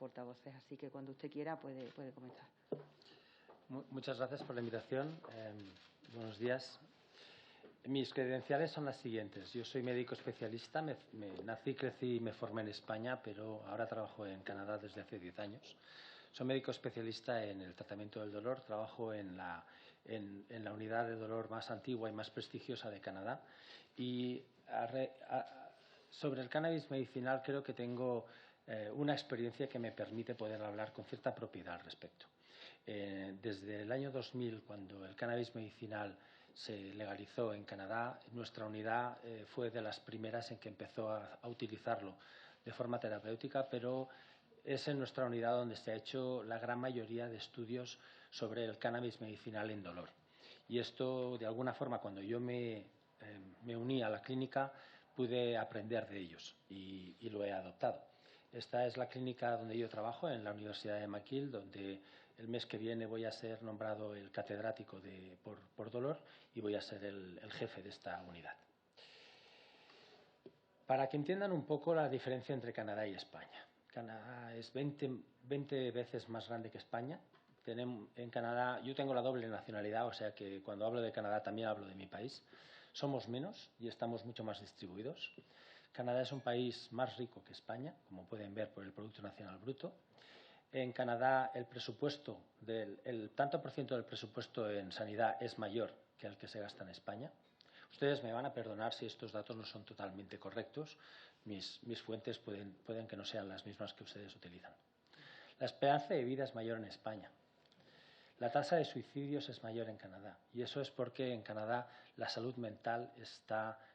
portavoces. Así que cuando usted quiera puede comenzar. Muchas gracias por la invitación. Buenos días. Mis credenciales son las siguientes. Yo soy médico especialista, nací, crecí y me formé en España, pero ahora trabajo en Canadá desde hace 10 años. Soy médico especialista en el tratamiento del dolor, trabajo en la unidad de dolor más antigua y más prestigiosa de Canadá. Y sobre el cannabis medicinal creo que tengo una experiencia que me permite poder hablar con cierta propiedad al respecto. Desde el año 2000, cuando el cannabis medicinal se legalizó en Canadá, nuestra unidad fue de las primeras en que empezó a utilizarlo de forma terapéutica, pero es en nuestra unidad donde se ha hecho la gran mayoría de estudios sobre el cannabis medicinal en dolor. Y esto, de alguna forma, cuando yo me uní a la clínica, pude aprender de ellos y lo he adoptado. Esta es la clínica donde yo trabajo, en la Universidad de McGill, donde el mes que viene voy a ser nombrado el catedrático por dolor y voy a ser el jefe de esta unidad. Para que entiendan un poco la diferencia entre Canadá y España. Canadá es 20 veces más grande que España. En Canadá, yo tengo la doble nacionalidad, o sea que cuando hablo de Canadá también hablo de mi país. Somos menos y estamos mucho más distribuidos. Canadá es un país más rico que España, como pueden ver por el Producto Nacional Bruto. En Canadá el presupuesto, el tanto por ciento del presupuesto en sanidad es mayor que el que se gasta en España. Ustedes me van a perdonar si estos datos no son totalmente correctos. Mis fuentes pueden que no sean las mismas que ustedes utilizan. La esperanza de vida es mayor en España. La tasa de suicidios es mayor en Canadá. Y eso es porque en Canadá la salud mental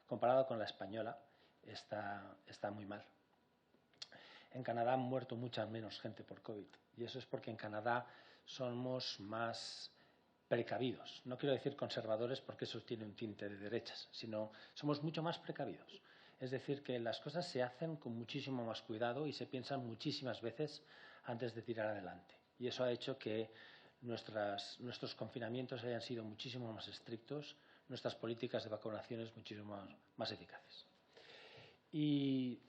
comparado con la española, está muy mal. En Canadá han muerto mucha menos gente por COVID. Y eso es porque en Canadá somos más precavidos. No quiero decir conservadores porque eso tiene un tinte de derechas, sino somos mucho más precavidos. Es decir, que las cosas se hacen con muchísimo más cuidado y se piensan muchísimas veces antes de tirar adelante. Y eso ha hecho que nuestros confinamientos hayan sido muchísimo más estrictos, nuestras políticas de vacunaciones muchísimo más eficaces. Y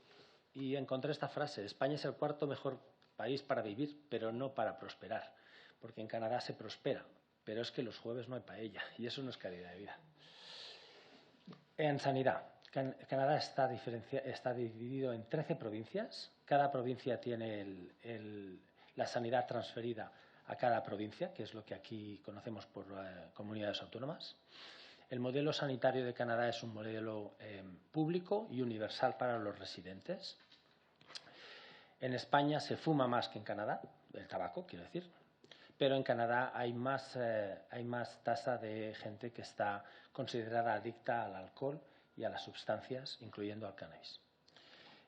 encontré esta frase: España es el cuarto mejor país para vivir, pero no para prosperar, porque en Canadá se prospera, pero es que los jueves no hay paella y eso no es calidad de vida. En sanidad, Canadá está dividido en 13 provincias. Cada provincia tiene la sanidad transferida a cada provincia, que es lo que aquí conocemos por comunidades autónomas. El modelo sanitario de Canadá es un modelo público y universal para los residentes. En España se fuma más que en Canadá, el tabaco, quiero decir, pero en Canadá hay más tasa de gente que está considerada adicta al alcohol y a las sustancias, incluyendo al cannabis.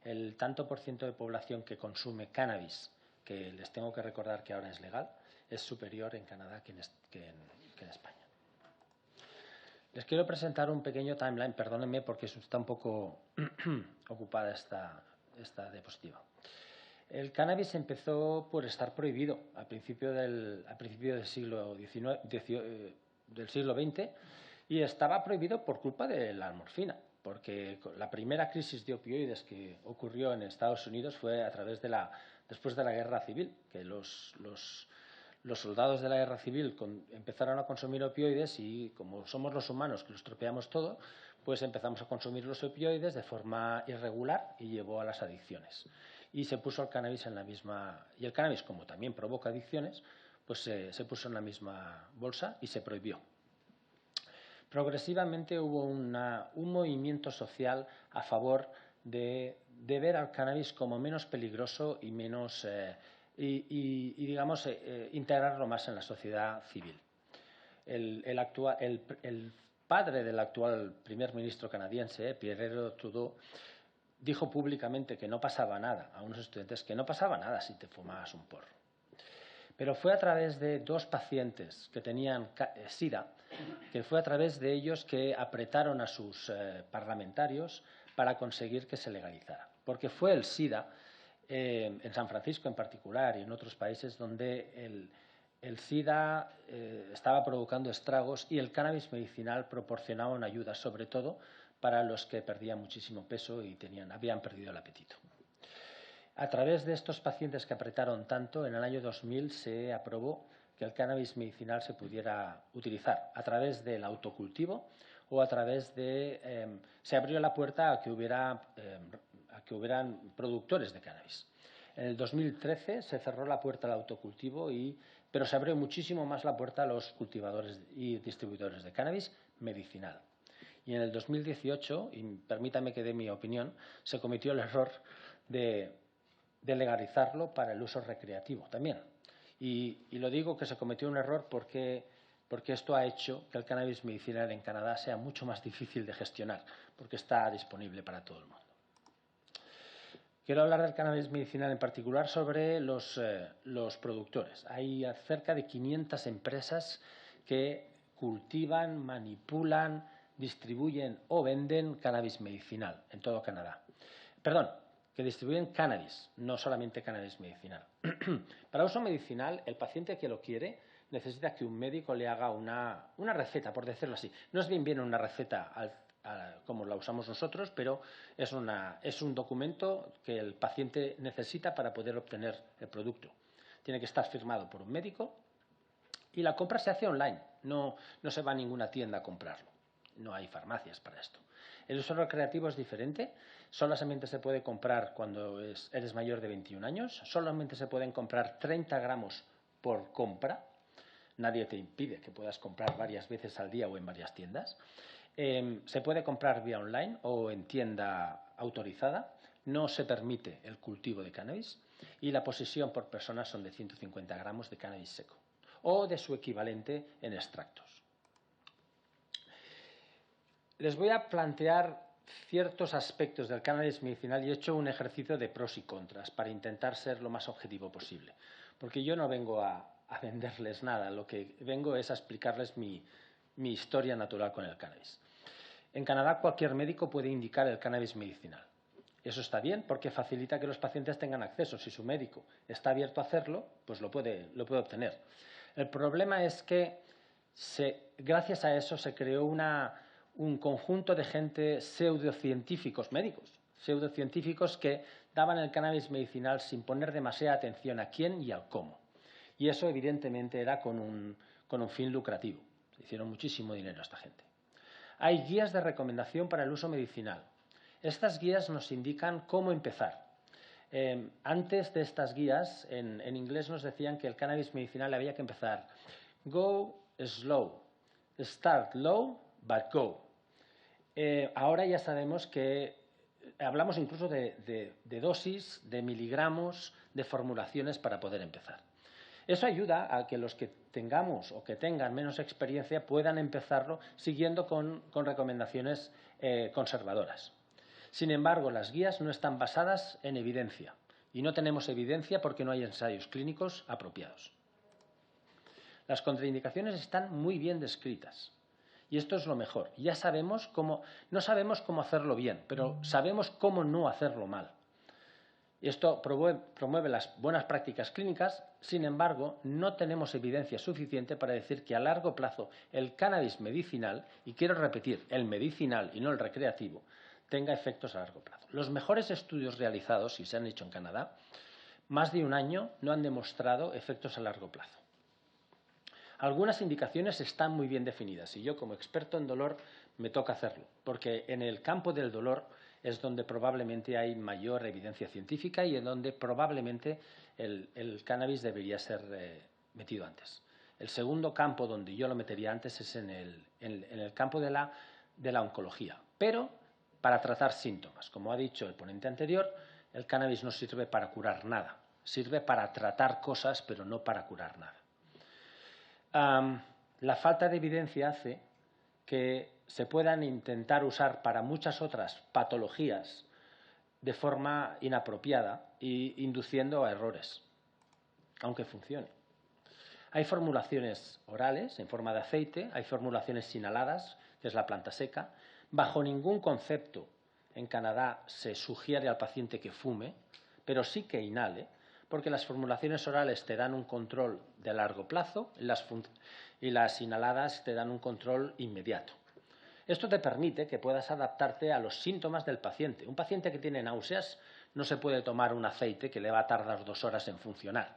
El tanto por ciento de población que consume cannabis, que les tengo que recordar que ahora es legal, es superior en Canadá que en España. Les quiero presentar un pequeño timeline, perdónenme porque está un poco ocupada esta diapositiva. El cannabis empezó por estar prohibido al principio del siglo XX y estaba prohibido por culpa de la morfina, porque la primera crisis de opioides que ocurrió en Estados Unidos fue después de la Guerra Civil, que los soldados de la Guerra Civil empezaron a consumir opioides y, como somos los humanos que lo estropeamos todo, pues empezamos a consumir los opioides de forma irregular y llevó a las adicciones. Y se puso el cannabis en la misma... Y el cannabis, como también provoca adicciones, pues se puso en la misma bolsa y se prohibió. Progresivamente hubo un movimiento social a favor de ver al cannabis como menos peligroso y menos... digamos, integrarlo más en la sociedad civil. El padre del actual primer ministro canadiense, Pierre Trudeau, dijo públicamente que no pasaba nada a unos estudiantes, que no pasaba nada si te fumabas un porro. Pero fue a través de 2 pacientes que tenían SIDA, que fue a través de ellos que apretaron a sus parlamentarios para conseguir que se legalizara. Porque fue el SIDA, en San Francisco en particular y en otros países, donde el SIDA estaba provocando estragos y el cannabis medicinal proporcionaba una ayuda, sobre todo para los que perdían muchísimo peso y habían perdido el apetito. A través de estos pacientes que apretaron tanto, en el año 2000 se aprobó que el cannabis medicinal se pudiera utilizar a través del autocultivo o a través de… se abrió la puerta a que hubieran productores de cannabis. En el 2013 se cerró la puerta al autocultivo, pero se abrió muchísimo más la puerta a los cultivadores y distribuidores de cannabis medicinal. Y en el 2018, y permítame que dé mi opinión, se cometió el error de legalizarlo para el uso recreativo también. Y lo digo que se cometió un error porque esto ha hecho que el cannabis medicinal en Canadá sea mucho más difícil de gestionar, porque está disponible para todo el mundo. Quiero hablar del cannabis medicinal en particular sobre los productores. Hay cerca de 500 empresas que cultivan, manipulan, distribuyen o venden cannabis medicinal en todo Canadá. Perdón, que distribuyen cannabis, no solamente cannabis medicinal. Para uso medicinal, el paciente que lo quiere necesita que un médico le haga una receta, por decirlo así. No es bien una receta como la usamos nosotros, pero es un documento que el paciente necesita para poder obtener el producto. Tiene que estar firmado por un médico y la compra se hace online. No se va a ninguna tienda a comprarlo. No hay farmacias para esto. El uso recreativo es diferente. Solamente se puede comprar cuando eres mayor de 21 años. Solamente se pueden comprar 30 gramos por compra. Nadie te impide que puedas comprar varias veces al día o en varias tiendas. Se puede comprar vía online o en tienda autorizada. No se permite el cultivo de cannabis y la posesión por persona son de 150 gramos de cannabis seco o de su equivalente en extractos. Les voy a plantear ciertos aspectos del cannabis medicinal y he hecho un ejercicio de pros y contras para intentar ser lo más objetivo posible. Porque yo no vengo a venderles nada, lo que vengo es a explicarles mi historia natural con el cannabis. En Canadá cualquier médico puede indicar el cannabis medicinal. Eso está bien porque facilita que los pacientes tengan acceso. Si su médico está abierto a hacerlo, pues lo puede obtener. El problema es que gracias a eso se creó un conjunto de gente pseudocientíficos, médicos, pseudocientíficos que daban el cannabis medicinal sin poner demasiada atención a quién y al cómo. Y eso evidentemente era con un fin lucrativo. Se hicieron muchísimo dinero a esta gente. Hay guías de recomendación para el uso medicinal. Estas guías nos indican cómo empezar. Antes de estas guías, en inglés nos decían que el cannabis medicinal había que empezar go slow, start low, but go. Ahora ya sabemos que hablamos incluso de dosis, de miligramos, de formulaciones para poder empezar. Eso ayuda a que los que tengamos o que tengan menos experiencia puedan empezarlo siguiendo con recomendaciones conservadoras. Sin embargo, las guías no están basadas en evidencia y no tenemos evidencia porque no hay ensayos clínicos apropiados. Las contraindicaciones están muy bien descritas y esto es lo mejor. Ya sabemos no sabemos cómo hacerlo bien, pero sabemos cómo no hacerlo mal. Esto promueve las buenas prácticas clínicas, sin embargo, no tenemos evidencia suficiente para decir que a largo plazo el cannabis medicinal, y quiero repetir, el medicinal y no el recreativo, tenga efectos a largo plazo. Los mejores estudios realizados, y se han hecho en Canadá, más de un año no han demostrado efectos a largo plazo. Algunas indicaciones están muy bien definidas y yo como experto en dolor me toca hacerlo, porque en el campo del dolor es donde probablemente hay mayor evidencia científica y en donde probablemente el cannabis debería ser metido antes. El segundo campo donde yo lo metería antes es en el campo de la oncología, pero para tratar síntomas. Como ha dicho el ponente anterior, el cannabis no sirve para curar nada, sirve para tratar cosas, pero no para curar nada. La falta de evidencia hace que se puedan intentar usar para muchas otras patologías de forma inapropiada e induciendo a errores, aunque funcione. Hay formulaciones orales en forma de aceite, hay formulaciones inhaladas, que es la planta seca. Bajo ningún concepto en Canadá se sugiere al paciente que fume, pero sí que inhale, porque las formulaciones orales te dan un control de largo plazo y las inhaladas te dan un control inmediato. Esto te permite que puedas adaptarte a los síntomas del paciente. Un paciente que tiene náuseas no se puede tomar un aceite que le va a tardar 2 horas en funcionar.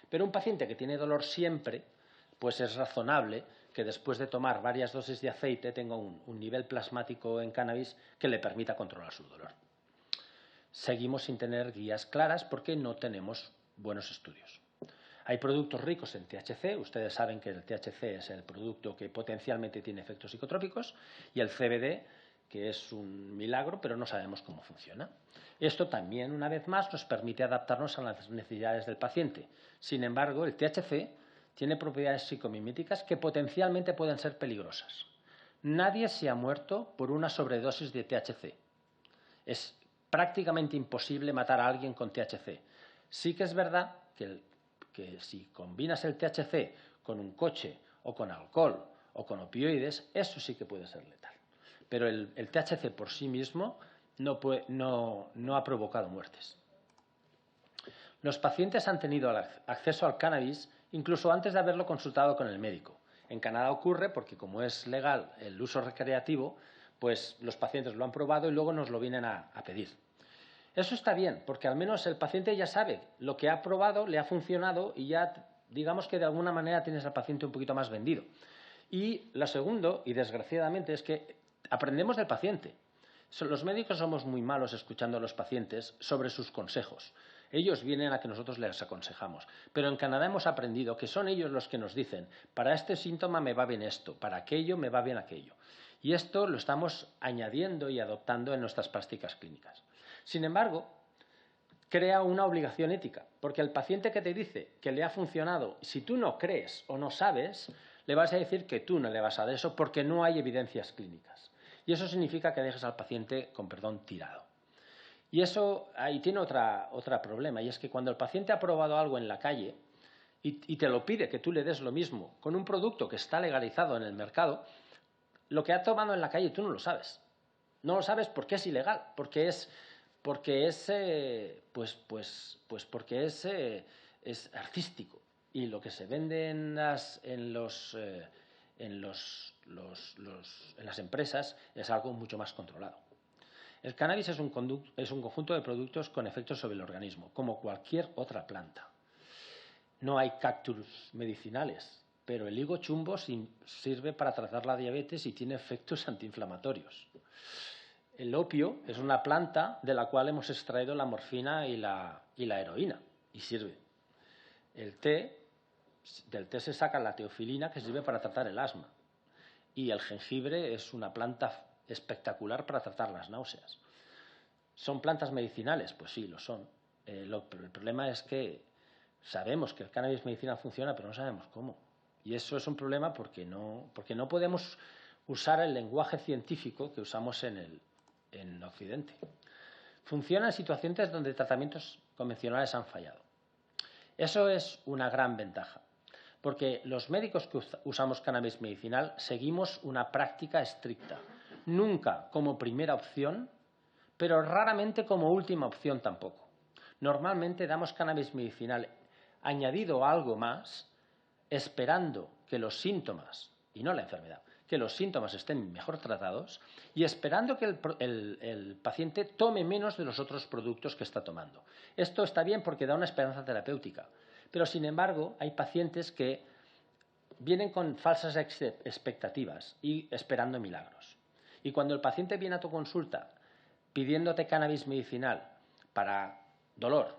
Pero un paciente que tiene dolor siempre, pues es razonable que después de tomar varias dosis de aceite tenga un nivel plasmático en cannabis que le permita controlar su dolor. Seguimos sin tener guías claras porque no tenemos buenos estudios. Hay productos ricos en THC, ustedes saben que el THC es el producto que potencialmente tiene efectos psicotrópicos, y el CBD, que es un milagro, pero no sabemos cómo funciona. Esto también, una vez más, nos permite adaptarnos a las necesidades del paciente. Sin embargo, el THC tiene propiedades psicomiméticas que potencialmente pueden ser peligrosas. Nadie se ha muerto por una sobredosis de THC. Es prácticamente imposible matar a alguien con THC. Sí que es verdad que si combinas el THC con un coche o con alcohol o con opioides, eso sí que puede ser letal. Pero el THC por sí mismo no ha provocado muertes. Los pacientes han tenido acceso al cannabis incluso antes de haberlo consultado con el médico. En Canadá ocurre porque, como es legal el uso recreativo, pues los pacientes lo han probado y luego nos lo vienen a pedir. Eso está bien, porque al menos el paciente ya sabe lo que ha probado, le ha funcionado y ya, digamos que de alguna manera tienes al paciente un poquito más vendido. Y lo segundo, y desgraciadamente, es que aprendemos del paciente. Los médicos somos muy malos escuchando a los pacientes sobre sus consejos. Ellos vienen a que nosotros les aconsejamos. Pero en Canadá hemos aprendido que son ellos los que nos dicen, para este síntoma me va bien esto, para aquello me va bien aquello. Y esto lo estamos añadiendo y adoptando en nuestras prácticas clínicas. Sin embargo, crea una obligación ética, porque el paciente que te dice que le ha funcionado, si tú no crees o no sabes, le vas a decir que tú no le vas a dar eso porque no hay evidencias clínicas. Y eso significa que dejes al paciente, con perdón, tirado. Y eso ahí tiene otro problema, y es que cuando el paciente ha probado algo en la calle y te lo pide que tú le des lo mismo con un producto que está legalizado en el mercado, lo que ha tomado en la calle tú no lo sabes. No lo sabes porque es ilegal, porque es artístico, y lo que se vende en las empresas es algo mucho más controlado. El cannabis es un conjunto de productos con efectos sobre el organismo, como cualquier otra planta. No hay cactus medicinales, pero el higo chumbo sirve para tratar la diabetes y tiene efectos antiinflamatorios. El opio es una planta de la cual hemos extraído la morfina y la heroína, y sirve. Del té se saca la teofilina, que sirve para tratar el asma. Y el jengibre es una planta espectacular para tratar las náuseas. ¿Son plantas medicinales? Pues sí, lo son. El problema es que sabemos que el cannabis medicinal funciona, pero no sabemos cómo. Y eso es un problema porque no podemos usar el lenguaje científico que usamos en Occidente. Funciona en situaciones donde tratamientos convencionales han fallado. Eso es una gran ventaja, porque los médicos que usamos cannabis medicinal seguimos una práctica estricta, nunca como primera opción, pero raramente como última opción tampoco. Normalmente damos cannabis medicinal añadido a algo más, esperando que los síntomas, y no la enfermedad, que los síntomas estén mejor tratados y esperando que el paciente tome menos de los otros productos que está tomando. Esto está bien porque da una esperanza terapéutica, pero sin embargo hay pacientes que vienen con falsas expectativas y esperando milagros. Y cuando el paciente viene a tu consulta pidiéndote cannabis medicinal para dolor,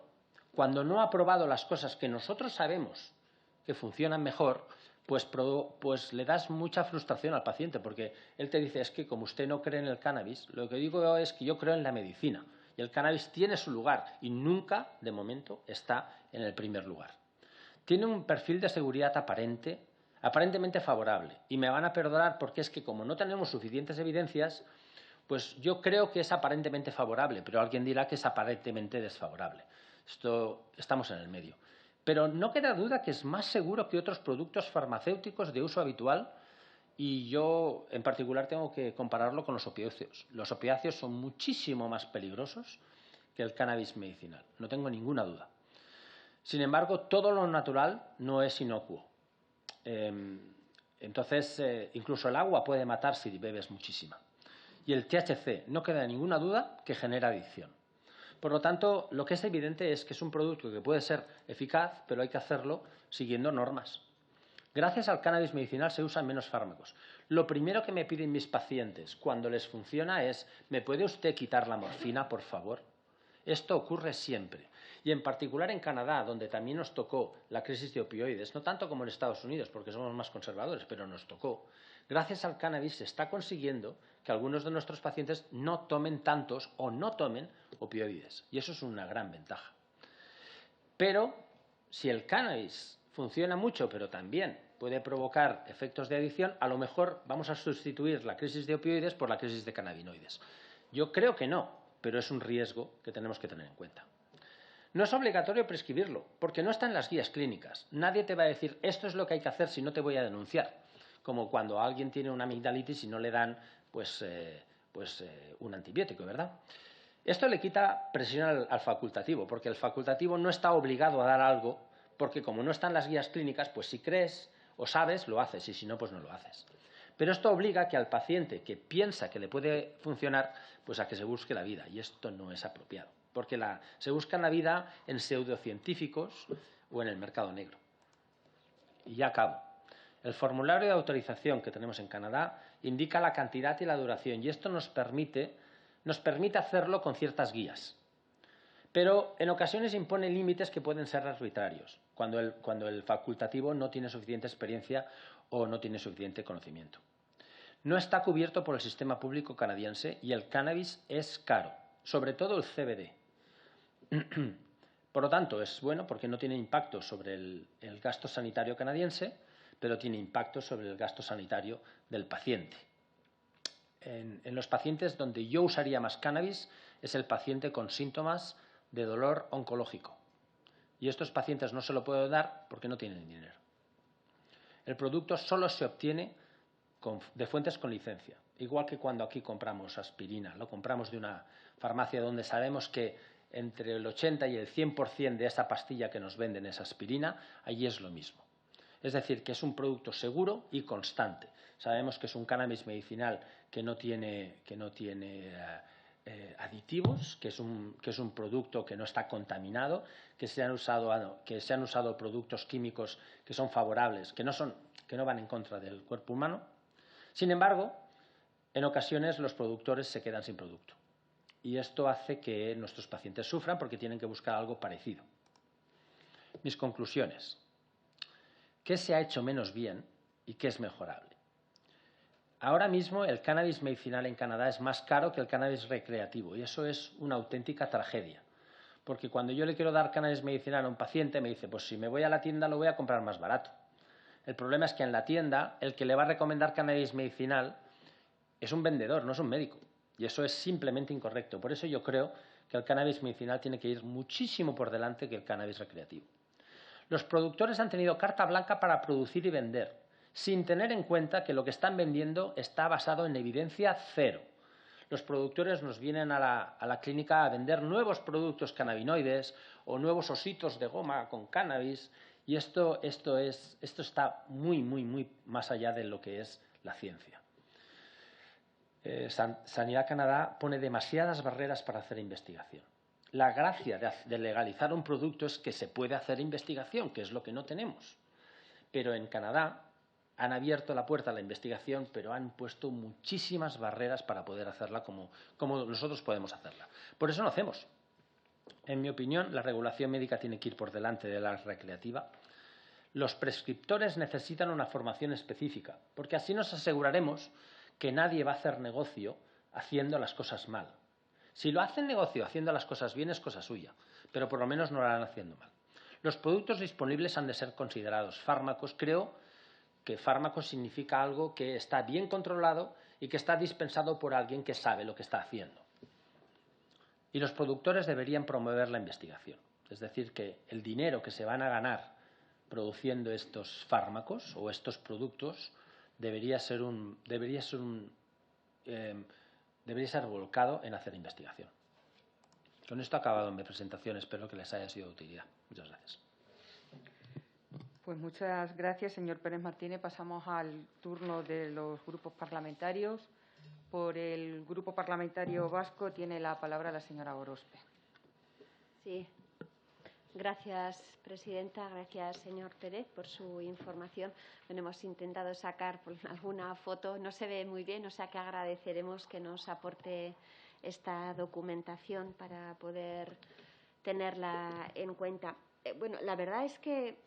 cuando no ha probado las cosas que nosotros sabemos que funcionan mejor, pues le das mucha frustración al paciente, porque él te dice, es que como usted no cree en el cannabis, lo que digo yo es que yo creo en la medicina, y el cannabis tiene su lugar, y nunca, de momento, está en el primer lugar. Tiene un perfil de seguridad aparentemente favorable, y me van a perdonar porque es que como no tenemos suficientes evidencias, pues yo creo que es aparentemente favorable, pero alguien dirá que es aparentemente desfavorable. Estamos en el medio. Pero no queda duda que es más seguro que otros productos farmacéuticos de uso habitual, y yo en particular tengo que compararlo con los opiáceos. Los opiáceos son muchísimo más peligrosos que el cannabis medicinal, no tengo ninguna duda. Sin embargo, todo lo natural no es inocuo. Entonces, incluso el agua puede matar si bebes muchísima. Y el THC, no queda ninguna duda que genera adicción. Por lo tanto, lo que es evidente es que es un producto que puede ser eficaz, pero hay que hacerlo siguiendo normas. Gracias al cannabis medicinal se usan menos fármacos. Lo primero que me piden mis pacientes cuando les funciona es ¿me puede usted quitar la morfina, por favor? Esto ocurre siempre. Y en particular en Canadá, donde también nos tocó la crisis de opioides, no tanto como en Estados Unidos, porque somos más conservadores, pero nos tocó. Gracias al cannabis se está consiguiendo que algunos de nuestros pacientes no tomen tantos o no tomen opioides. Y eso es una gran ventaja. Pero si el cannabis funciona mucho, pero también puede provocar efectos de adicción, a lo mejor vamos a sustituir la crisis de opioides por la crisis de cannabinoides. Yo creo que no, pero es un riesgo que tenemos que tener en cuenta. No es obligatorio prescribirlo, porque no está en las guías clínicas. Nadie te va a decir, esto es lo que hay que hacer si no te voy a denunciar. Como cuando alguien tiene una amigdalitis y no le dan un antibiótico, ¿verdad? Esto le quita presión al facultativo, porque el facultativo no está obligado a dar algo, porque como no están las guías clínicas, pues si crees o sabes, lo haces, y si no, pues no lo haces. Pero esto obliga que al paciente que piensa que le puede funcionar, pues a que se busque la vida, y esto no es apropiado, porque se busca la vida en pseudocientíficos o en el mercado negro. Y ya acabo. El formulario de autorización que tenemos en Canadá indica la cantidad y la duración, y esto nos permite hacerlo con ciertas guías. Pero en ocasiones impone límites que pueden ser arbitrarios, cuando el facultativo no tiene suficiente experiencia o no tiene suficiente conocimiento. No está cubierto por el sistema público canadiense y el cannabis es caro, sobre todo el CBD. Por lo tanto, es bueno porque no tiene impacto sobre el gasto sanitario canadiense, pero tiene impacto sobre el gasto sanitario del paciente. En los pacientes donde yo usaría más cannabis es el paciente con síntomas de dolor oncológico. Y estos pacientes no se lo puedo dar porque no tienen dinero. El producto solo se obtiene de fuentes con licencia. Igual que cuando aquí compramos aspirina, lo compramos de una farmacia donde sabemos que entre el 80 y el 100% de esa pastilla que nos venden es aspirina, allí es lo mismo. Es decir, que es un producto seguro y constante. Sabemos que es un cannabis medicinal que no tiene aditivos, que es un producto que no está contaminado, que se han usado productos químicos que son favorables, que no van en contra del cuerpo humano. Sin embargo, en ocasiones los productores se quedan sin producto. Y esto hace que nuestros pacientes sufran porque tienen que buscar algo parecido. Mis conclusiones. ¿Qué se ha hecho menos bien y qué es mejorable? Ahora mismo el cannabis medicinal en Canadá es más caro que el cannabis recreativo y eso es una auténtica tragedia. Porque cuando yo le quiero dar cannabis medicinal a un paciente me dice, pues si me voy a la tienda lo voy a comprar más barato. El problema es que en la tienda el que le va a recomendar cannabis medicinal es un vendedor, no es un médico. Y eso es simplemente incorrecto. Por eso yo creo que el cannabis medicinal tiene que ir muchísimo por delante que el cannabis recreativo. Los productores han tenido carta blanca para producir y vender, sin tener en cuenta que lo que están vendiendo está basado en evidencia cero. Los productores nos vienen a la clínica a vender nuevos productos cannabinoides o nuevos ositos de goma con cannabis y esto está muy más allá de lo que es la ciencia. Sanidad Canadá pone demasiadas barreras para hacer investigación. La gracia de legalizar un producto es que se puede hacer investigación, que es lo que no tenemos. Pero en Canadá han abierto la puerta a la investigación, pero han puesto muchísimas barreras para poder hacerla como nosotros podemos hacerla. Por eso no hacemos. En mi opinión, la regulación médica tiene que ir por delante de la recreativa. Los prescriptores necesitan una formación específica, porque así nos aseguraremos que nadie va a hacer negocio haciendo las cosas mal. Si lo hacen negocio haciendo las cosas bien es cosa suya, pero por lo menos no lo harán haciendo mal. Los productos disponibles han de ser considerados fármacos. Creo que fármacos significa algo que está bien controlado y que está dispensado por alguien que sabe lo que está haciendo. Y los productores deberían promover la investigación. Es decir, que el dinero que se van a ganar produciendo estos fármacos o estos productos debería ser volcado en hacer investigación. Con esto he acabado mi presentación. Espero que les haya sido de utilidad. Muchas gracias. Pues muchas gracias, señor Pérez Martínez. Pasamos al turno de los grupos parlamentarios. Por el Grupo Parlamentario Vasco tiene la palabra la señora Gorospe. Sí. Gracias, presidenta. Gracias, señor Pérez, por su información. Bueno, hemos intentado sacar alguna foto. No se ve muy bien, o sea que agradeceremos que nos aporte esta documentación para poder tenerla en cuenta. Bueno, la verdad es que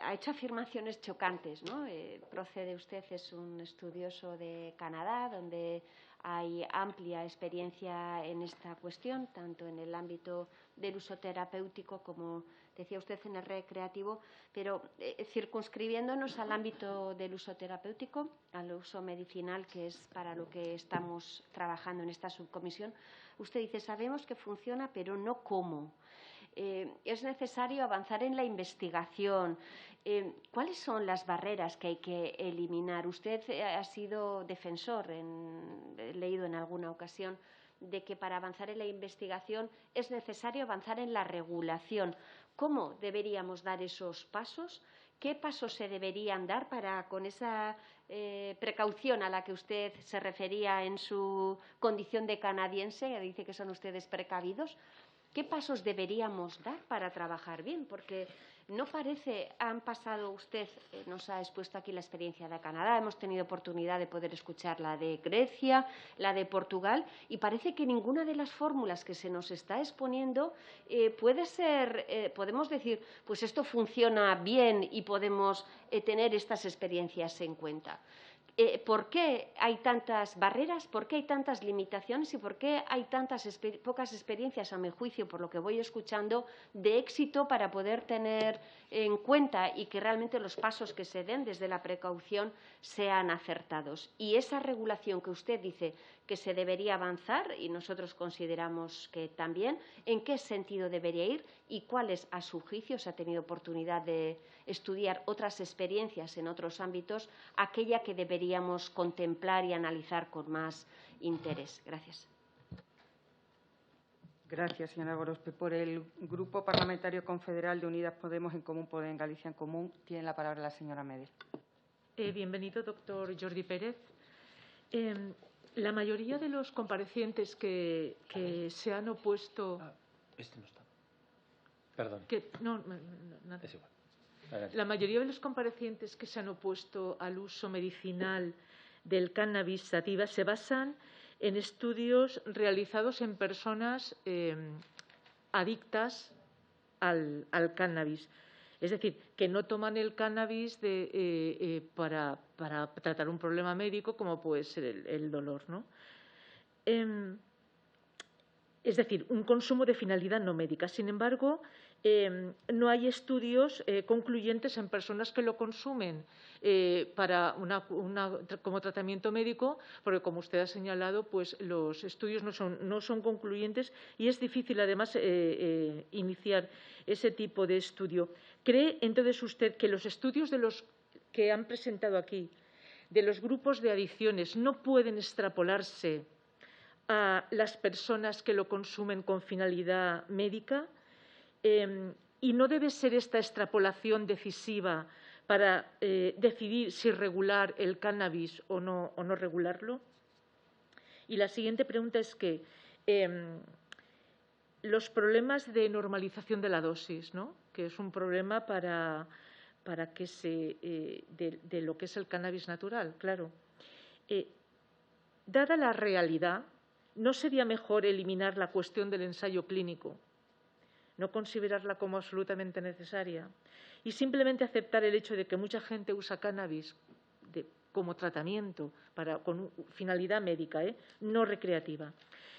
ha hecho afirmaciones chocantes, ¿no? Procede usted, es un estudioso de Canadá, donde hay amplia experiencia en esta cuestión, tanto en el ámbito del uso terapéutico como, decía usted, en el recreativo, pero circunscribiéndonos al ámbito del uso terapéutico, al uso medicinal, que es para lo que estamos trabajando en esta subcomisión, usted dice, sabemos que funciona, pero no cómo. Es necesario avanzar en la investigación. ¿Cuáles son las barreras que hay que eliminar? Usted ha sido defensor, he leído en alguna ocasión, de que para avanzar en la investigación es necesario avanzar en la regulación. ¿Cómo deberíamos dar esos pasos? ¿Qué pasos se deberían dar para, con esa precaución a la que usted se refería en su condición de canadiense, que dice que son ustedes precavidos? ¿Qué pasos deberíamos dar para trabajar bien? Porque no parece, usted nos ha expuesto aquí la experiencia de Canadá, hemos tenido oportunidad de poder escuchar la de Grecia, la de Portugal, y parece que ninguna de las fórmulas que se nos está exponiendo podemos decir, pues esto funciona bien y podemos tener estas experiencias en cuenta. ¿Por qué hay tantas barreras? ¿Por qué hay tantas limitaciones? ¿Y por qué hay pocas experiencias, a mi juicio, por lo que voy escuchando, de éxito para poder tener en cuenta y que realmente los pasos que se den desde la precaución sean acertados? Y esa regulación que usted dice que se debería avanzar, y nosotros consideramos que también, ¿en qué sentido debería ir y cuáles, a su juicio, se ha tenido oportunidad de estudiar otras experiencias en otros ámbitos, aquella que deberíamos contemplar y analizar con más interés? Gracias. Gracias, señora Gorospe. Por el Grupo Parlamentario Confederal de Unidas Podemos en Común Podem Galicia en Común, tiene la palabra la señora Medel. Bienvenido, doctor Jordi Pérez. La mayoría de los comparecientes que se han opuesto… Este no está. Perdón. Nada. Es igual. Adelante. La mayoría de los comparecientes que se han opuesto al uso medicinal del cannabis sativa se basan en estudios realizados en personas adictas al cannabis. Es decir, que no toman el cannabis para tratar un problema médico como puede ser el dolor, ¿no? Es decir, un consumo de finalidad no médica. Sin embargo, no hay estudios concluyentes en personas que lo consumen como tratamiento médico, porque, como usted ha señalado, pues los estudios no son concluyentes y es difícil, además, iniciar ese tipo de estudio. ¿Cree, entonces, usted que los estudios de los que han presentado aquí, de los grupos de adicciones, no pueden extrapolarse a las personas que lo consumen con finalidad médica? Y no debe ser esta extrapolación decisiva para decidir si regular el cannabis o no regularlo. Y la siguiente pregunta es que los problemas de normalización de la dosis, ¿no?, que es un problema para que de lo que es el cannabis natural, claro. Dada la realidad, ¿no sería mejor eliminar la cuestión del ensayo clínico, no considerarla como absolutamente necesaria y simplemente aceptar el hecho de que mucha gente usa cannabis como tratamiento con finalidad médica, no recreativa?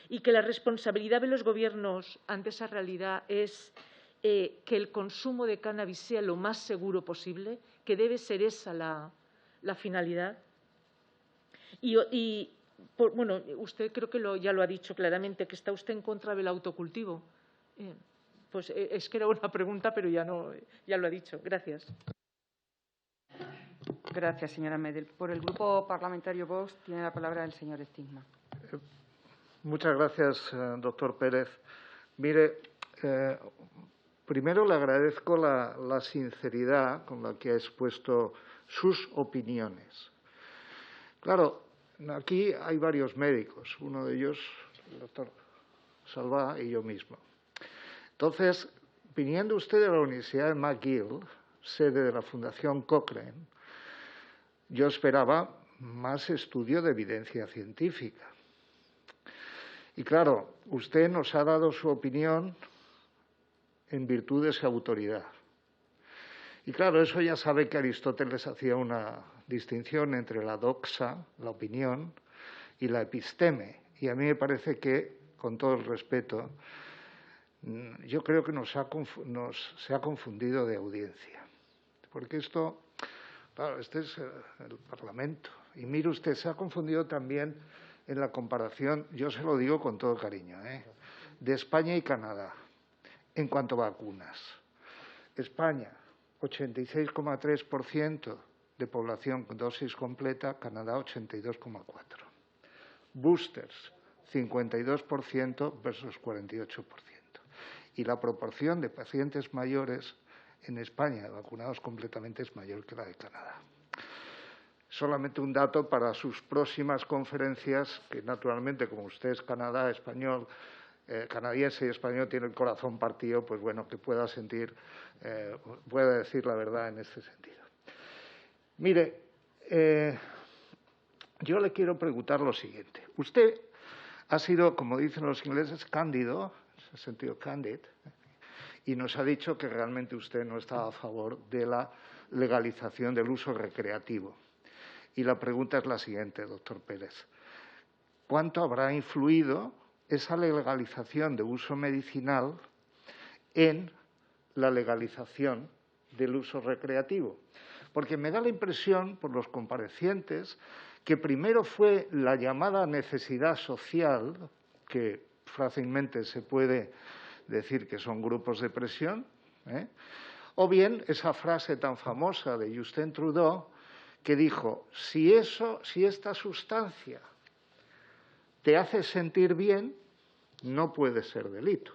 Y que la responsabilidad de los gobiernos ante esa realidad es que el consumo de cannabis sea lo más seguro posible, que debe ser esa la finalidad. Bueno, usted creo que ya lo ha dicho claramente, que está usted en contra del autocultivo. Pues es que era una pregunta, pero ya lo ha dicho. Gracias. Gracias, señora Medel. Por el Grupo Parlamentario Vox tiene la palabra el señor Stigma. Muchas gracias, doctor Pérez. Mire, primero le agradezco la sinceridad con la que ha expuesto sus opiniones. Claro, aquí hay varios médicos. Uno de ellos, el doctor Salvá y yo mismo. Entonces, viniendo usted de la Universidad de McGill, sede de la Fundación Cochrane, yo esperaba más estudio de evidencia científica. Y claro, usted nos ha dado su opinión en virtud de esa autoridad. Y claro, eso ya sabe que Aristóteles hacía una distinción entre la doxa, la opinión, y la episteme. Y a mí me parece que, con todo el respeto, yo creo que se ha confundido de audiencia. Porque esto, claro, este es el Parlamento. Y mire usted, se ha confundido también en la comparación, yo se lo digo con todo cariño, de España y Canadá en cuanto a vacunas. España, 86,3% de población con dosis completa, Canadá 82,4%. Boosters, 52% versus 48%. Y la proporción de pacientes mayores en España vacunados completamente es mayor que la de Canadá. Solamente un dato para sus próximas conferencias, que naturalmente, como usted es canadiense y español, tiene el corazón partido, pues bueno, que pueda decir la verdad en este sentido. Mire, yo le quiero preguntar lo siguiente. Usted ha sido, como dicen los ingleses, cándido, en el sentido candid, y nos ha dicho que realmente usted no está a favor de la legalización del uso recreativo. Y la pregunta es la siguiente, doctor Pérez. ¿Cuánto habrá influido esa legalización de uso medicinal en la legalización del uso recreativo? Porque me da la impresión, por los comparecientes, que primero fue la llamada necesidad social, que fácilmente se puede decir que son grupos de presión, o bien esa frase tan famosa de Justin Trudeau, que dijo, si esta sustancia te hace sentir bien, no puede ser delito.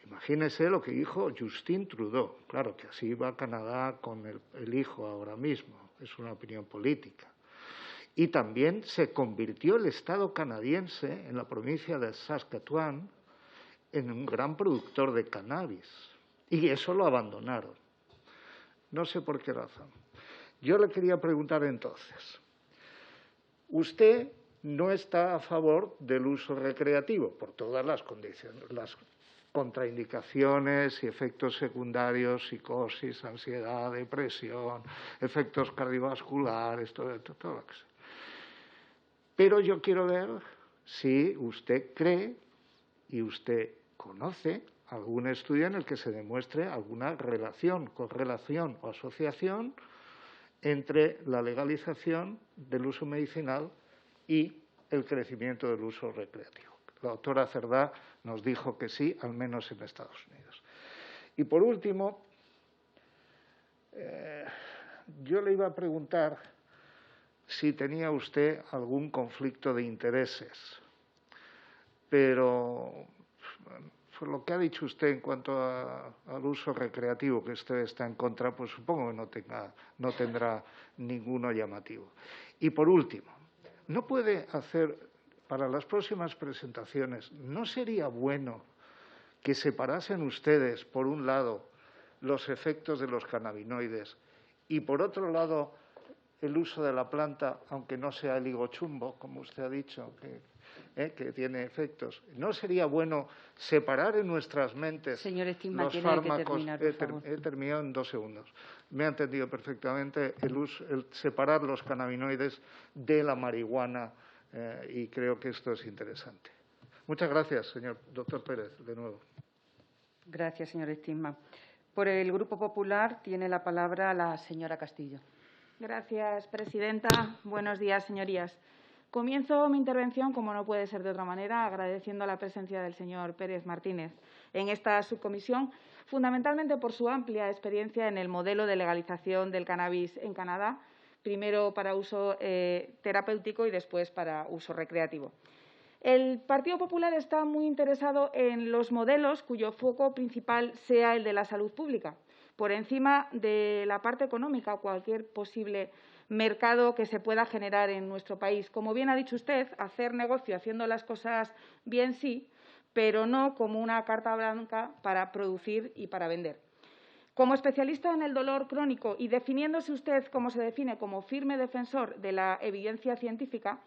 Imagínese lo que dijo Justin Trudeau. Claro que así va Canadá con el hijo ahora mismo. Es una opinión política. Y también se convirtió el Estado canadiense en la provincia de Saskatchewan en un gran productor de cannabis. Y eso lo abandonaron. No sé por qué razón. Yo le quería preguntar entonces, usted no está a favor del uso recreativo por todas las condiciones, las contraindicaciones y efectos secundarios, psicosis, ansiedad, depresión, efectos cardiovasculares, todo lo que sea. Pero yo quiero ver si usted cree y usted conoce algún estudio en el que se demuestre alguna relación, correlación o asociación entre la legalización del uso medicinal y el crecimiento del uso recreativo. La doctora Cerdá nos dijo que sí, al menos en Estados Unidos. Y por último, yo le iba a preguntar si tenía usted algún conflicto de intereses, pero por lo que ha dicho usted en cuanto al uso recreativo, que usted está en contra, pues supongo que no tendrá ninguno llamativo. Y por último, ¿no puede hacer para las próximas presentaciones, no sería bueno que separasen ustedes, por un lado, los efectos de los cannabinoides y, por otro lado, el uso de la planta, aunque no sea el higo chumbo, como usted ha dicho, que tiene efectos? ¿No sería bueno separar en nuestras mentes los fármacos? He terminado en 2 segundos. Me ha entendido perfectamente el separar los cannabinoides de la marihuana, y creo que esto es interesante. Muchas gracias, señor doctor Pérez, de nuevo. Gracias, señor Stigman. Por el Grupo Popular tiene la palabra la señora Castillo. Gracias, presidenta. Buenos días, señorías. Comienzo mi intervención, como no puede ser de otra manera, agradeciendo la presencia del señor Pérez Martínez en esta subcomisión, fundamentalmente por su amplia experiencia en el modelo de legalización del cannabis en Canadá, primero para uso terapéutico y después para uso recreativo. El Partido Popular está muy interesado en los modelos cuyo foco principal sea el de la salud pública, por encima de la parte económica o cualquier posible mercado que se pueda generar en nuestro país. Como bien ha dicho usted, hacer negocio haciendo las cosas bien sí, pero no como una carta blanca para producir y para vender. Como especialista en el dolor crónico y definiéndose usted como se define como firme defensor de la evidencia científica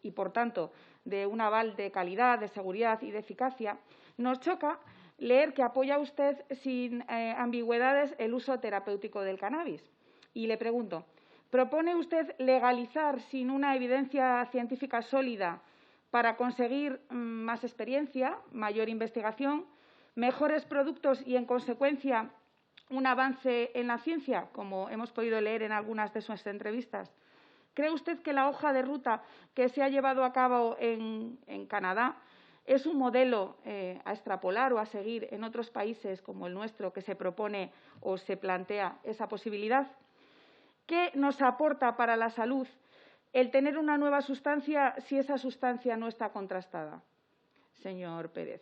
y, por tanto, de un aval de calidad, de seguridad y de eficacia, nos choca leer que apoya usted sin ambigüedades el uso terapéutico del cannabis. Y le pregunto, ¿propone usted legalizar sin una evidencia científica sólida para conseguir más experiencia, mayor investigación, mejores productos y, en consecuencia, un avance en la ciencia, como hemos podido leer en algunas de sus entrevistas? ¿Cree usted que la hoja de ruta que se ha llevado a cabo en Canadá es un modelo a extrapolar o a seguir en otros países como el nuestro, que se propone o se plantea esa posibilidad? ¿Qué nos aporta para la salud el tener una nueva sustancia si esa sustancia no está contrastada, señor Pérez?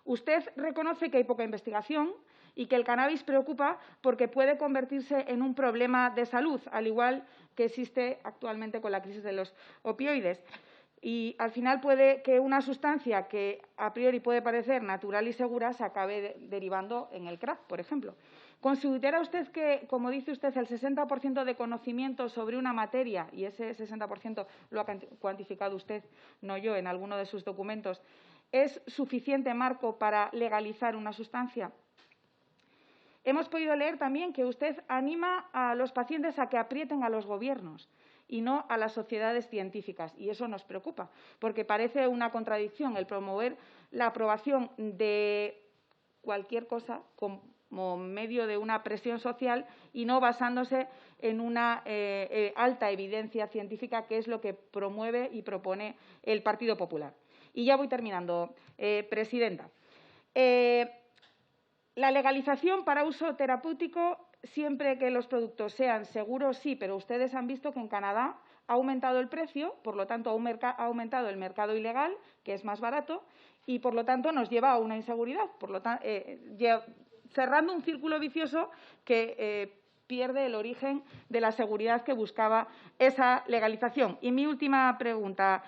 Usted reconoce que hay poca investigación y que el cannabis preocupa porque puede convertirse en un problema de salud, al igual que existe actualmente con la crisis de los opioides. Y, al final, puede que una sustancia que a priori puede parecer natural y segura se acabe derivando en el crack, por ejemplo. ¿Considera usted que, como dice usted, el 60% de conocimiento sobre una materia, y ese 60% lo ha cuantificado usted, no yo, en alguno de sus documentos, es suficiente marco para legalizar una sustancia? Hemos podido leer también que usted anima a los pacientes a que aprieten a los gobiernos y no a las sociedades científicas. Y eso nos preocupa, porque parece una contradicción el promover la aprobación de cualquier cosa como medio de una presión social y no basándose en una alta evidencia científica, que es lo que promueve y propone el Partido Popular. Y ya voy terminando, presidenta. La legalización para uso terapéutico, siempre que los productos sean seguros, sí, pero ustedes han visto que en Canadá ha aumentado el precio, por lo tanto ha aumentado el mercado ilegal, que es más barato, y por lo tanto nos lleva a una inseguridad, por lo tanto, cerrando un círculo vicioso que pierde el origen de la seguridad que buscaba esa legalización. Y mi última pregunta,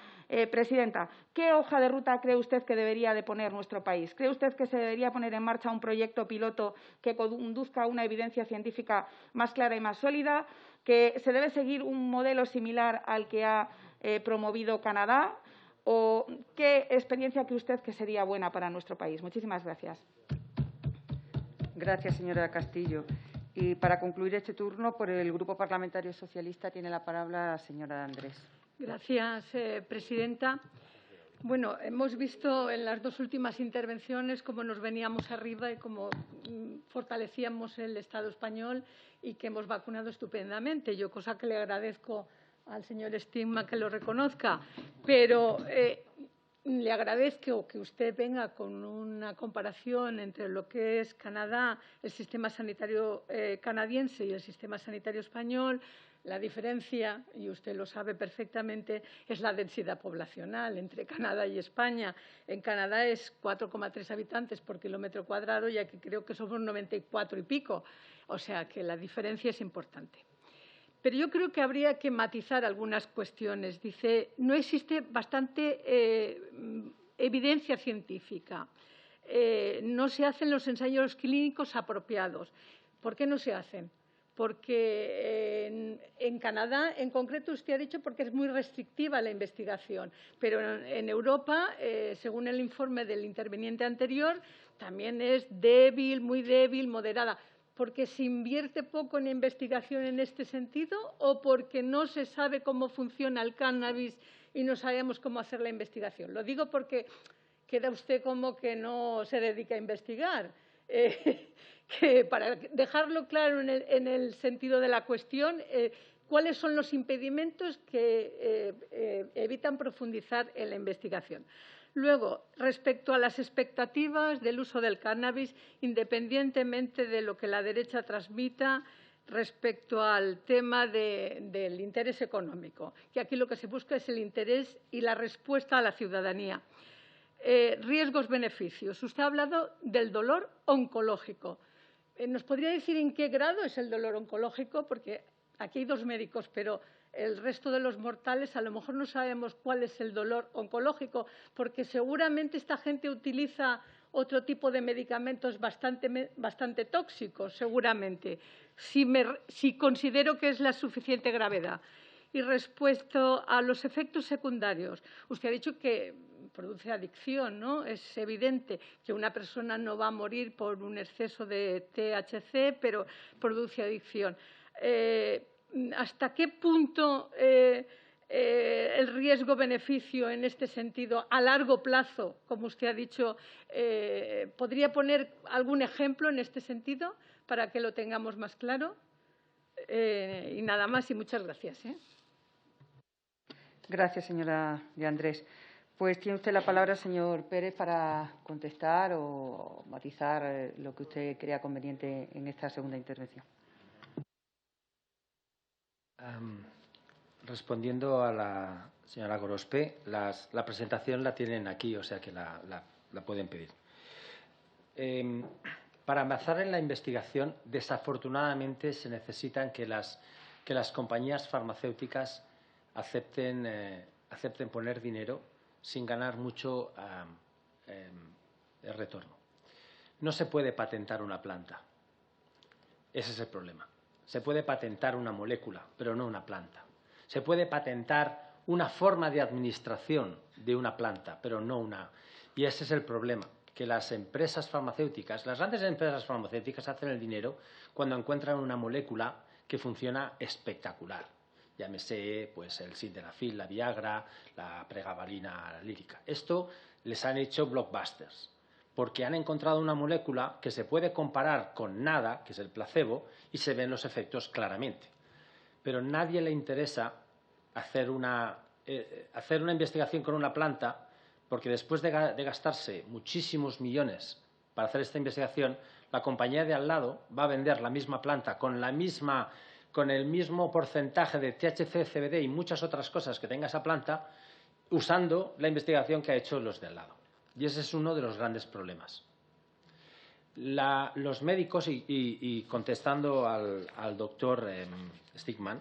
presidenta, ¿qué hoja de ruta cree usted que debería de poner nuestro país? ¿Cree usted que se debería poner en marcha un proyecto piloto que conduzca a una evidencia científica más clara y más sólida? ¿Que se debe seguir un modelo similar al que ha promovido Canadá? ¿O qué experiencia cree usted que sería buena para nuestro país? Muchísimas gracias. Gracias, señora Castillo. Y para concluir este turno, por el Grupo Parlamentario Socialista tiene la palabra la señora Andrés. Gracias, presidenta. Bueno, hemos visto en las dos últimas intervenciones cómo nos veníamos arriba y cómo fortalecíamos el Estado español y que hemos vacunado estupendamente. Yo, cosa que le agradezco al señor Stigma que lo reconozca, pero le agradezco que usted venga con una comparación entre lo que es Canadá, el sistema sanitario canadiense y el sistema sanitario español. La diferencia, y usted lo sabe perfectamente, es la densidad poblacional entre Canadá y España. En Canadá es 4,3 habitantes por kilómetro cuadrado y aquí creo que somos 94 y pico. O sea que la diferencia es importante. Pero yo creo que habría que matizar algunas cuestiones. Dice, no existe bastante evidencia científica. No se hacen los ensayos clínicos apropiados. ¿Por qué no se hacen? Porque en Canadá, en concreto, usted ha dicho porque es muy restrictiva la investigación. Pero en Europa, según el informe del interviniente anterior, también es débil, muy débil, moderada. ¿Porque se invierte poco en investigación en este sentido o porque no se sabe cómo funciona el cannabis y no sabemos cómo hacer la investigación? Lo digo porque queda usted como que no se dedica a investigar. Que para dejarlo claro en el sentido de la cuestión, ¿cuáles son los impedimentos que evitan profundizar en la investigación? Luego, respecto a las expectativas del uso del cannabis, independientemente de lo que la derecha transmita respecto al tema del interés económico, que aquí lo que se busca es el interés y la respuesta a la ciudadanía. Riesgos-beneficios. Usted ha hablado del dolor oncológico. ¿Nos podría decir en qué grado es el dolor oncológico? Porque aquí hay 2 médicos, pero el resto de los mortales a lo mejor no sabemos cuál es el dolor oncológico, porque seguramente esta gente utiliza otro tipo de medicamentos bastante tóxicos, seguramente, si considero que es la suficiente gravedad. Y respecto a los efectos secundarios, usted ha dicho que produce adicción, ¿no? Es evidente que una persona no va a morir por un exceso de THC, pero produce adicción. ¿Hasta qué punto el riesgo-beneficio en este sentido, a largo plazo, como usted ha dicho, podría poner algún ejemplo en este sentido para que lo tengamos más claro? Y nada más y muchas gracias. Gracias, señora de Andrés. Pues tiene usted la palabra, señor Pérez, para contestar o matizar lo que usted crea conveniente en esta segunda intervención. Respondiendo a la señora Gorospe, la presentación la tienen aquí, o sea que la pueden pedir. Para avanzar en la investigación, desafortunadamente se necesitan que las compañías farmacéuticas acepten poner dinero sin ganar mucho el retorno. No se puede patentar una planta. Ese es el problema. Se puede patentar una molécula, pero no una planta. Se puede patentar una forma de administración de una planta, pero no una. Y ese es el problema, que las empresas farmacéuticas, las grandes empresas farmacéuticas hacen el dinero cuando encuentran una molécula que funciona espectacular. Llámese pues, el sildenafil, la Viagra, la pregabalina lírica. Esto les han hecho blockbusters, porque han encontrado una molécula que se puede comparar con nada, que es el placebo, y se ven los efectos claramente. Pero a nadie le interesa hacer una investigación con una planta, porque después de gastarse muchísimos millones para hacer esta investigación, la compañía de al lado va a vender la misma planta con el mismo porcentaje de THC, CBD y muchas otras cosas que tenga esa planta, usando la investigación que ha hecho los de al lado. Y ese es uno de los grandes problemas. Los médicos, y contestando al doctor Stigman,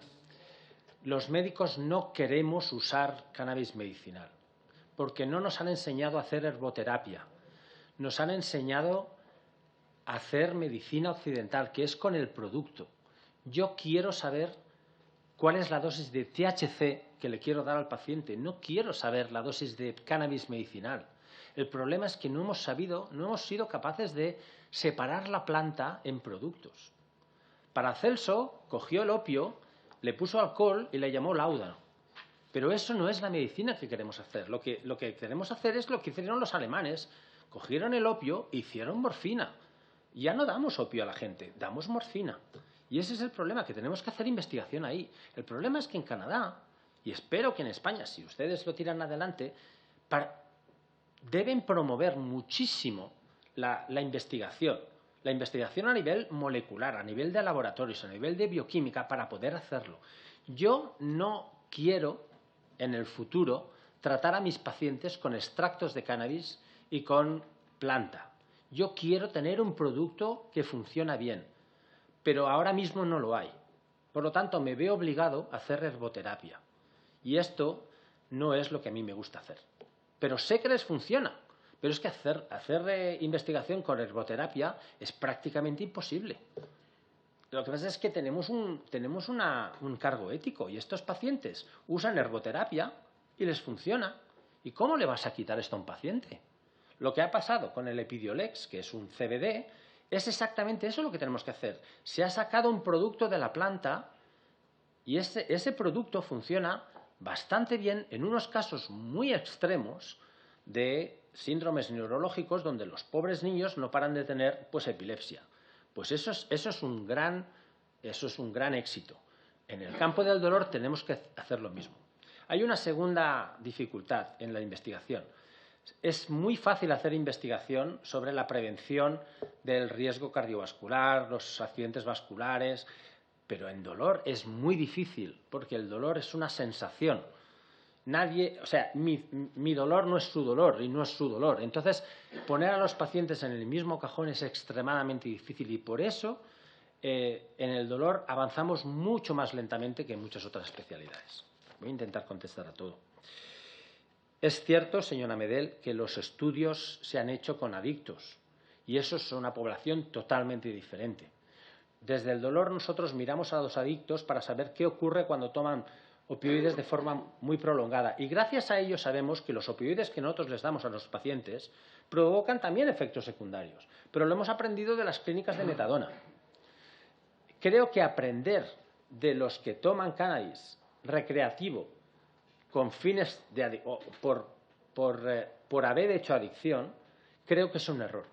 los médicos no queremos usar cannabis medicinal, porque no nos han enseñado a hacer herboterapia. Nos han enseñado a hacer medicina occidental, que es con el producto. Yo quiero saber cuál es la dosis de THC que le quiero dar al paciente. No quiero saber la dosis de cannabis medicinal. El problema es que no hemos sido capaces de separar la planta en productos. Paracelso cogió el opio, le puso alcohol y le llamó láudano. Pero eso no es la medicina que queremos hacer. Lo que queremos hacer es lo que hicieron los alemanes. Cogieron el opio e hicieron morfina. Ya no damos opio a la gente, damos morfina. Y ese es el problema, que tenemos que hacer investigación ahí. El problema es que en Canadá, y espero que en España, si ustedes lo tiran adelante, deben promover muchísimo la investigación a nivel molecular, a nivel de laboratorios, a nivel de bioquímica, para poder hacerlo. Yo no quiero, en el futuro, tratar a mis pacientes con extractos de cannabis y con planta. Yo quiero tener un producto que funciona bien, pero ahora mismo no lo hay. Por lo tanto, me veo obligado a hacer herboterapia. Y esto no es lo que a mí me gusta hacer. Pero sé que les funciona. Pero es que hacer investigación con herboterapia es prácticamente imposible. Lo que pasa es que tenemos un cargo ético y estos pacientes usan herboterapia y les funciona. ¿Y cómo le vas a quitar esto a un paciente? Lo que ha pasado con el Epidiolex, que es un CBD, es exactamente eso lo que tenemos que hacer. Se ha sacado un producto de la planta y ese producto funciona bastante bien en unos casos muy extremos de síndromes neurológicos donde los pobres niños no paran de tener pues epilepsia. Pues eso es un gran éxito. En el campo del dolor tenemos que hacer lo mismo. Hay una segunda dificultad en la investigación. Es muy fácil hacer investigación sobre la prevención del riesgo cardiovascular, los accidentes vasculares, pero en dolor es muy difícil porque el dolor es una sensación. Mi dolor no es su dolor y no es su dolor. Entonces, poner a los pacientes en el mismo cajón es extremadamente difícil y por eso en el dolor avanzamos mucho más lentamente que en muchas otras especialidades. Voy a intentar contestar a todo. Es cierto, señora Medel, que los estudios se han hecho con adictos y eso es una población totalmente diferente. Desde el dolor nosotros miramos a los adictos para saber qué ocurre cuando toman opioides de forma muy prolongada y gracias a ello sabemos que los opioides que nosotros les damos a los pacientes provocan también efectos secundarios, pero lo hemos aprendido de las clínicas de metadona. Creo que aprender de los que toman cannabis recreativo con fines de por haber hecho adicción, creo que es un error.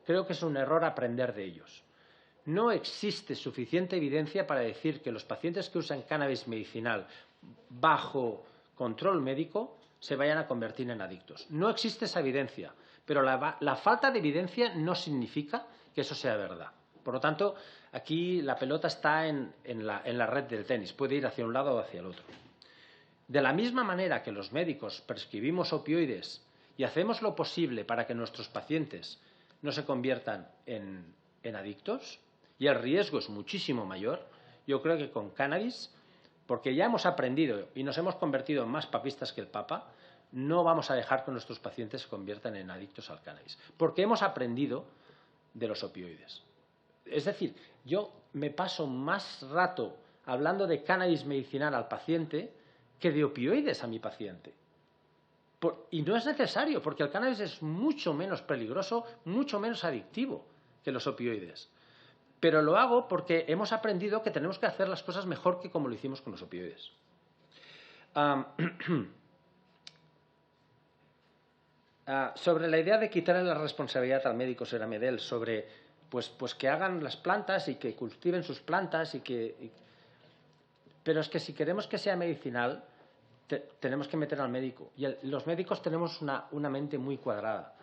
Creo que es un error aprender de ellos. No existe suficiente evidencia para decir que los pacientes que usan cannabis medicinal bajo control médico se vayan a convertir en adictos. No existe esa evidencia, pero la falta de evidencia no significa que eso sea verdad. Por lo tanto, aquí la pelota está en la red del tenis, puede ir hacia un lado o hacia el otro. De la misma manera que los médicos prescribimos opioides y hacemos lo posible para que nuestros pacientes no se conviertan en adictos, y el riesgo es muchísimo mayor, yo creo que con cannabis, porque ya hemos aprendido y nos hemos convertido en más papistas que el Papa, no vamos a dejar que nuestros pacientes se conviertan en adictos al cannabis, porque hemos aprendido de los opioides. Es decir, yo me paso más rato hablando de cannabis medicinal al paciente que de opioides a mi paciente. Y no es necesario, porque el cannabis es mucho menos peligroso, mucho menos adictivo que los opioides. Pero lo hago porque hemos aprendido que tenemos que hacer las cosas mejor que como lo hicimos con los opioides. Sobre la idea de quitarle la responsabilidad al médico, señora Medel, sobre pues que hagan las plantas y que cultiven sus plantas pero es que si queremos que sea medicinal tenemos que meter al médico y los médicos tenemos una mente muy cuadrada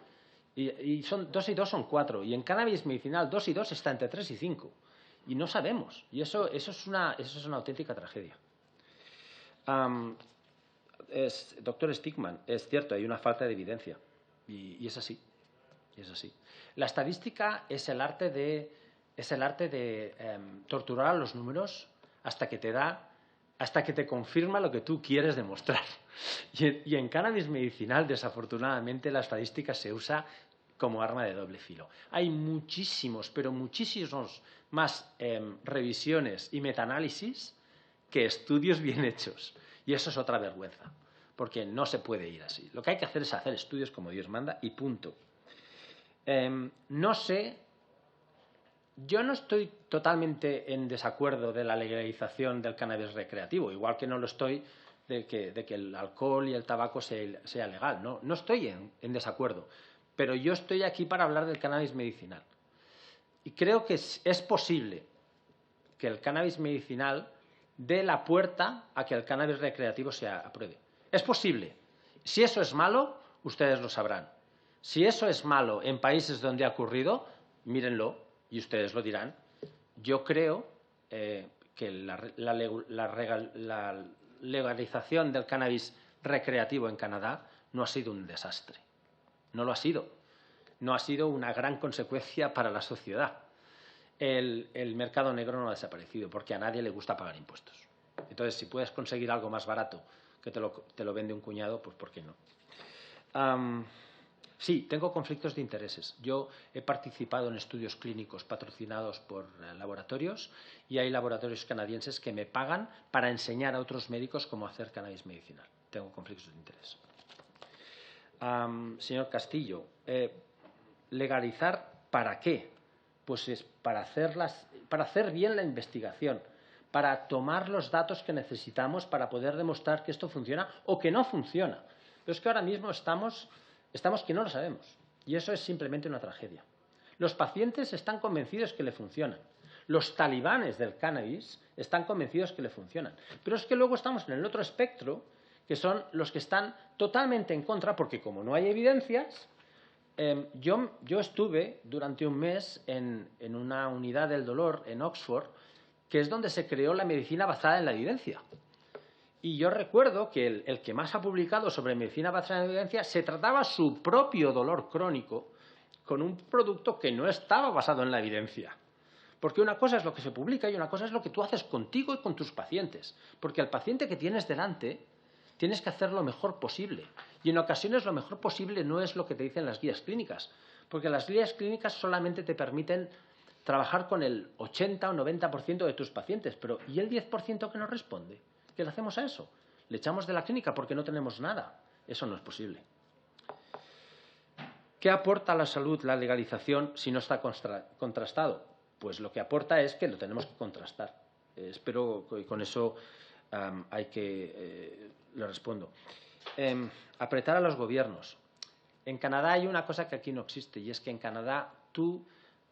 y son 2 y 2 son 4 y en cannabis medicinal 2 y 2 está entre 3 y 5 y no sabemos y eso es una auténtica tragedia. Doctor Stigman, es cierto, hay una falta de evidencia y es así. La estadística es el arte de torturar a los números hasta que te confirma lo que tú quieres demostrar. Y en cannabis medicinal, desafortunadamente, la estadística se usa como arma de doble filo. Hay muchísimos, pero muchísimos más revisiones y metaanálisis que estudios bien hechos. Y eso es otra vergüenza, porque no se puede ir así. Lo que hay que hacer es hacer estudios como Dios manda y punto. No sé, yo no estoy totalmente en desacuerdo de la legalización del cannabis recreativo, igual que no lo estoy de que el alcohol y el tabaco sea legal. No estoy en desacuerdo, pero yo estoy aquí para hablar del cannabis medicinal. Y creo que es posible que el cannabis medicinal dé la puerta a que el cannabis recreativo se apruebe. Es posible. Si eso es malo, ustedes lo sabrán. Si eso es malo en países donde ha ocurrido, mírenlo y ustedes lo dirán. Yo creo que la legalización del cannabis recreativo en Canadá no ha sido un desastre. No lo ha sido. No ha sido una gran consecuencia para la sociedad. El mercado negro no ha desaparecido porque a nadie le gusta pagar impuestos. Entonces, si puedes conseguir algo más barato que te lo vende un cuñado, pues ¿por qué no? Sí, tengo conflictos de intereses. Yo he participado en estudios clínicos patrocinados por laboratorios y hay laboratorios canadienses que me pagan para enseñar a otros médicos cómo hacer cannabis medicinal. Tengo conflictos de interés. Señor Castillo, ¿legalizar para qué? Pues es para hacer bien la investigación, para tomar los datos que necesitamos para poder demostrar que esto funciona o que no funciona. Pero es que ahora mismo estamos que no lo sabemos y eso es simplemente una tragedia. Los pacientes están convencidos que le funcionan. Los talibanes del cannabis están convencidos que le funcionan. Pero es que luego estamos en el otro espectro, que son los que están totalmente en contra, porque como no hay evidencias, yo estuve durante un mes en una unidad del dolor en Oxford, que es donde se creó la medicina basada en la evidencia. Y yo recuerdo que el que más ha publicado sobre medicina basada en evidencia se trataba su propio dolor crónico con un producto que no estaba basado en la evidencia. Porque una cosa es lo que se publica y una cosa es lo que tú haces contigo y con tus pacientes. Porque al paciente que tienes delante tienes que hacer lo mejor posible. Y en ocasiones lo mejor posible no es lo que te dicen las guías clínicas. Porque las guías clínicas solamente te permiten trabajar con el 80 o 90% de tus pacientes. Pero ¿y el 10% que no responde? ¿Qué le hacemos a eso? Le echamos de la clínica porque no tenemos nada. Eso no es posible. ¿Qué aporta a la salud la legalización si no está contrastado? Pues lo que aporta es que lo tenemos que contrastar. Espero que con eso le respondo. Apretar a los gobiernos. En Canadá hay una cosa que aquí no existe y es que en Canadá tú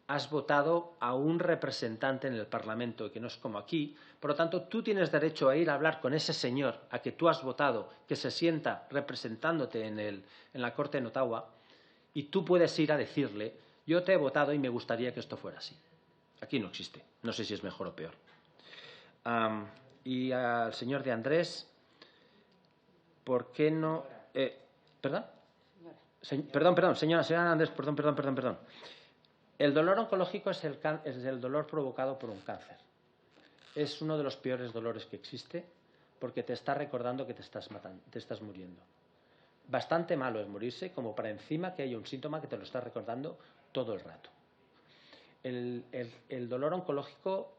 has votado a un representante en el Parlamento, que no es como aquí. Por lo tanto, tú tienes derecho a ir a hablar con ese señor a que tú has votado, que se sienta representándote en la Corte en Ottawa, y tú puedes ir a decirle, yo te he votado y me gustaría que esto fuera así. Aquí no existe. No sé si es mejor o peor. Y al señor de Andrés, ¿por qué no...? ¿Perdón? Perdón, señora Andrés, perdón. El dolor oncológico es el dolor provocado por un cáncer. Es uno de los peores dolores que existe porque te está recordando que te estás muriendo. Bastante malo es morirse como para encima que haya un síntoma que te lo está recordando todo el rato. El dolor oncológico,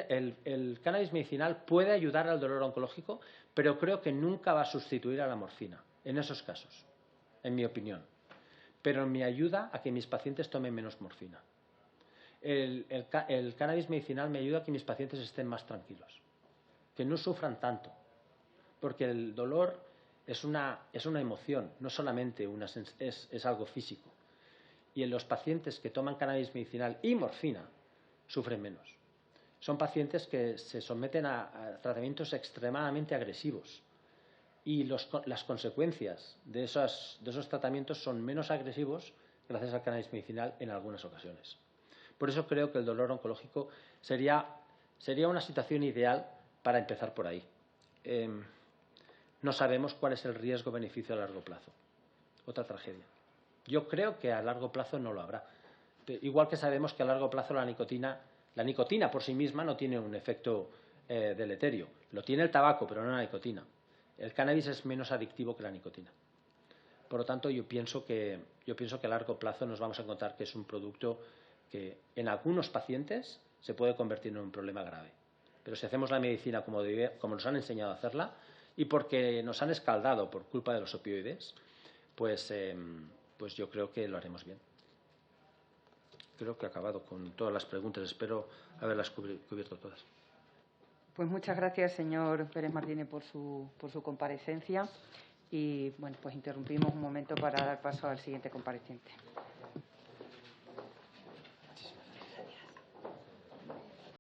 el cannabis medicinal puede ayudar al dolor oncológico, pero creo que nunca va a sustituir a la morfina, en esos casos, en mi opinión. Pero me ayuda a que mis pacientes tomen menos morfina. El cannabis medicinal me ayuda a que mis pacientes estén más tranquilos, que no sufran tanto, porque el dolor es una emoción, no solamente es algo físico. Y en los pacientes que toman cannabis medicinal y morfina sufren menos. Son pacientes que se someten a tratamientos extremadamente agresivos y las consecuencias de esos tratamientos son menos agresivos gracias al cannabis medicinal en algunas ocasiones. Por eso creo que el dolor oncológico sería una situación ideal para empezar por ahí. No sabemos cuál es el riesgo-beneficio a largo plazo. Otra tragedia. Yo creo que a largo plazo no lo habrá. Igual que sabemos que a largo plazo la nicotina por sí misma no tiene un efecto deleterio. Lo tiene el tabaco, pero no la nicotina. El cannabis es menos adictivo que la nicotina. Por lo tanto, yo pienso que a largo plazo nos vamos a encontrar que es un producto que en algunos pacientes se puede convertir en un problema grave. Pero si hacemos la medicina como nos han enseñado a hacerla y porque nos han escaldado por culpa de los opioides, pues yo creo que lo haremos bien. Creo que he acabado con todas las preguntas. Espero haberlas cubierto todas. Pues muchas gracias, señor Pérez Martínez, por su comparecencia. Y, bueno, pues interrumpimos un momento para dar paso al siguiente compareciente.